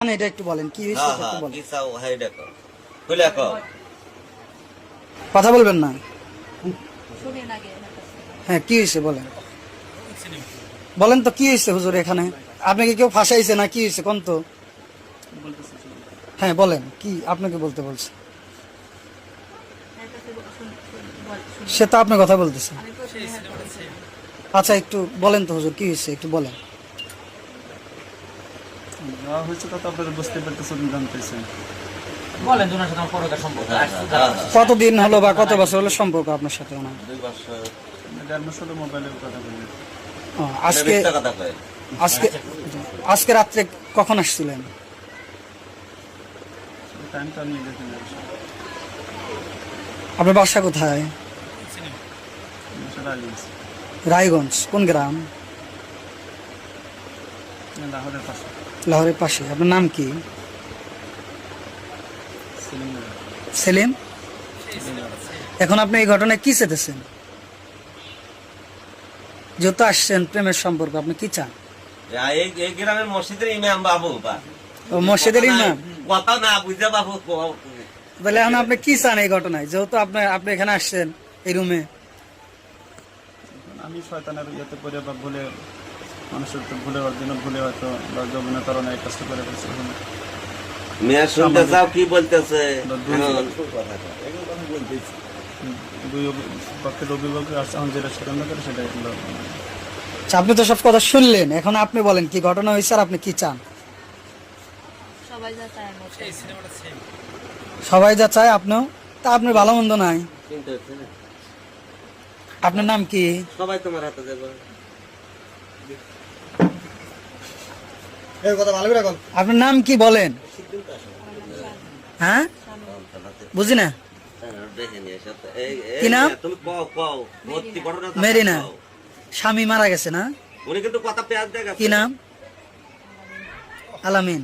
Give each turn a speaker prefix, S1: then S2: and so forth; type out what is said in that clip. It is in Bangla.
S1: মানে এটা একটু বলেন কি হয়েছে একটু বলেন।
S2: কি চাও হাই দেখো কইলা কো
S1: কথা বলবেন না।
S3: শুনেন আগে।
S1: হ্যাঁ কি হয়েছে বলেন, বলেন তো কি হয়েছে হুজুর এখানে? আপনাকে কেউ ফাঁসাইছে না কি হয়েছে কোন তো? হ্যাঁ বলেন কি আপনাকে বলতে বলছে? সে তো আপনি কথা বলতেছে। আচ্ছা একটু বলেন তো হুজুর কি হয়েছে একটু বলেন।
S4: হয়েছে কথা আপনারা বুঝতে পারতেছেন, জানতেছেন।
S5: বলেন দুনার সাথে আমার পরকার সম্পর্ক
S1: কতদিন হলো বা কত বছর হলো সম্পর্ক আপনার সাথে ওনার?
S2: 2 বছর
S4: 1.5 মাস হলো মোবাইলে কথা বলি।
S1: ও, আজকে
S2: মিথ্যা কথা কয়
S1: আজকে আজকে রাত্রে কখন আসছিলেন?
S4: টাইমটা আমি দেখি না।
S1: আপনার বাসা কোথায়?
S4: সেটা আলিস
S1: রায়গঞ্জ কোন গ্রাম?
S4: লাহোরের পাশে
S1: লাহোরের পাশে। আপনার নাম কি?
S4: সিলিন্ডার
S1: সেলিম। এখন আপনি এই ঘটনায় কি চেতেছেন? যত আসছেন প্রেমের সম্পর্ক আপনি কি চান?
S2: এই গ্রামের মসজিদের ইমাম বাবু বা
S1: ও মসজিদের ইমাম।
S2: কথা না বুঝা বাবু
S1: তাহলে এখন আপনি কি চান এই ঘটনায়, যেহেতু আপনি এখানে আসছেন এই রুমে?
S4: আমি শয়তানের ইয়েতে পড়ে বা ভুলে মানুষের তো ভুলে অর্জন্য ভুলে হয়তো বা যৌবনের কারণে এই কাজটা করে ফেলছি।
S2: মেয়া শুনতে চাও কি বলতেছে
S4: দুই পক্ষের অভিভাবক আসছে, এখন যেটা সেখানে করে সেটাই হলো।
S1: আচ্ছা, আপনি তো সব কথা শুনলেন, এখন আপনি বলেন কি ঘটনা হয়েছে আর আপনি কি চান?
S3: সবাই যা চায় মতো।
S1: সবাই যা চায় আপনিও তা, আপনার ভালো মন্দ নাই।
S2: চিন্তা হচ্ছে না
S1: আপনার নাম কি?
S2: সবাই তোমার হাতে দেবো
S1: আপনার নাম কি বলেন? হ্যাঁ বুঝি না। কি নাম?
S2: তুমি কও কও ভর্তি ঘটনা
S1: মেরিনা। স্বামী মারা গেছে না?
S2: উনি কিন্তু কথা পেঁয়াজ দেখা
S1: কি নাম? আলামিন।